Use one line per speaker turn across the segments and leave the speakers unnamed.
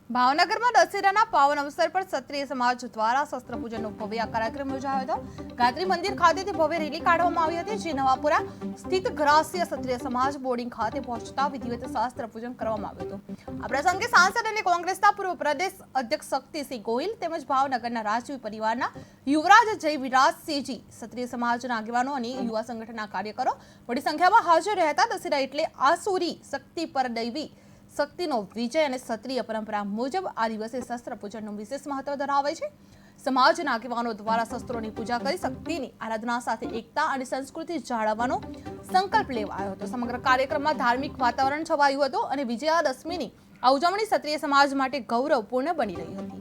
ભાવનગરમાં દશેરાના પાવન અવસર પર ક્ષત્રિય સમાજ દ્વારા શસ્ત્ર પૂજનનો ભવ્ય કાર્યક્રમ યોજાયો હતો। ગાયત્રી મંદિર ખાતેથી ભવ્ય રેલી કાઢવામાં આવી હતી, જે નવાપુરા સ્થિત ગ્રાસ્ય ક્ષત્રિય સમાજ બોર્ડિંગ ખાતે પહોંચતા વિધિવત શાસ્ત્ર પૂજન કરવામાં આવ્યું હતું। આ પ્રસંગે સાંસદ અને કોંગ્રેસના પૂર્વ પ્રદેશ અધ્યક્ષ શક્તિસિંહ ગોહિલ તેમજ ભાવનગરના રાજવી પરિવારના યુવરાજ જય વિરાજસિંહજી, ક્ષત્રિય સમાજના આગેવાનો અને યુવા સંગઠનના કાર્યકરો મોટી સંખ્યામાં હાજર રહ્યા હતા। દશેરા એટલે આસુરી શક્તિ પર દૈવી શક્તિનો વિજય અને ક્ષત્રિય પરંપરા મુજબ આ દિવસે શસ્ત્ર પૂજનનું વિશેષ મહત્વ ધરાવે છે। સમાજના આગેવાનો દ્વારા શસ્ત્રોની પૂજા કરી શક્તિની આરાધના સાથે એકતા અને સંસ્કૃતિ જાળવવાનો સંકલ્પ લેવાયો હતો। સમગ્ર કાર્યક્રમમાં ધાર્મિક વાતાવરણ છવાયું હતું અને વિજયાદશમીની આ ઉજવણી ક્ષત્રિય સમાજ માટે ગૌરવપૂર્ણ બની રહી હતી।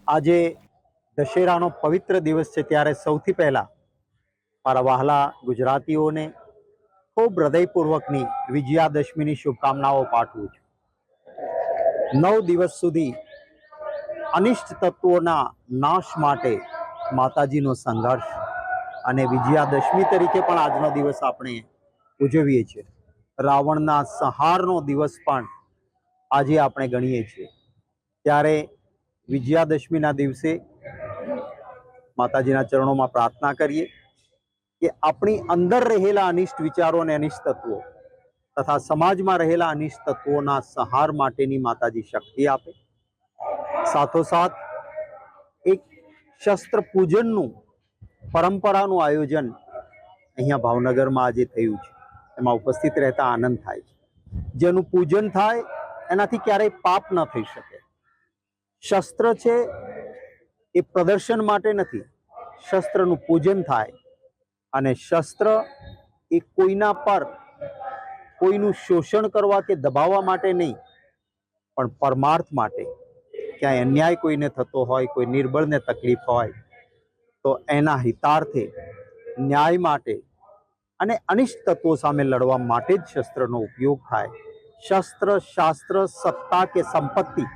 આજે દશેરાનો પવિત્ર દિવસ છે, ત્યારે સૌથી પહેલા મારા વહાલા ગુજરાતીઓને ખૂબ હૃદયપૂર્વકની વિજયાદશમીની શુભકામનાઓ પાઠવું છું। 9 દિવસ સુધી અનિષ્ટ તત્વોના નાશ માટે માતાજીનો સંઘર્ષ અને વિજયાદશમી તરીકે પણ આજનો દિવસ આપણે ઉજવીએ છીએ। રાવણના સંહારનો દિવસ પણ આજે આપણે ગણીએ છીએ। ત્યારે વિજયાદશમીના દિવસે માતાજીના ચરણોમાં પ્રાર્થના કરીએ કે આપણી અંદર રહેલા અનિષ્ટ વિચારો અને અનિષ્ટ તત્વો તથા સમાજમાં રહેલા અનિષ્ટ તત્વોના સંહાર માટેની માતાજી શક્તિ આપે। સાથોસાથ એક શસ્ત્ર પૂજનનું પરંપરાનું આયોજન અહીંયા ભાવનગરમાં આજે થયું છે, એમાં ઉપસ્થિત રહેતા આનંદ થાય છે। જેનું પૂજન થાય એનાથી ક્યારેય પાપ ન થઈ શકે। શસ્ત્ર છે એ પ્રદર્શન માટે નથી, શસ્ત્રનું પૂજન થાય અને શસ્ત્ર એ કોઈના પર કોઈનું શોષણ કરવા કે દબાવવા માટે નહીં, પણ પરમાર્થ માટે। ક્યાંય અન્યાય કોઈને થતો હોય, કોઈ નિર્બળને તકલીફ હોય તો એના હિતાર્થે, ન્યાય માટે અને અનિષ્ટ તત્વો સામે લડવા માટે જ શસ્ત્રનો ઉપયોગ થાય। શસ્ત્ર શાસ્ત્ર સત્તા કે સંપત્તિ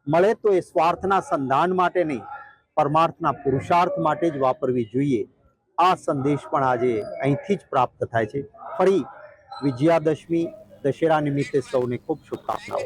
મળે તો એ સ્વાર્થના સંધાન માટે નહીં, પરમાર્થના પુરુષાર્થ માટે જ વાપરવી જોઈએ। આ સંદેશ પણ આજે અહીંથી જ પ્રાપ્ત થાય છે। ફરી વિજયાદશમી દશેરા નિમિત્તે સૌને ખૂબ શુભકામનાઓ।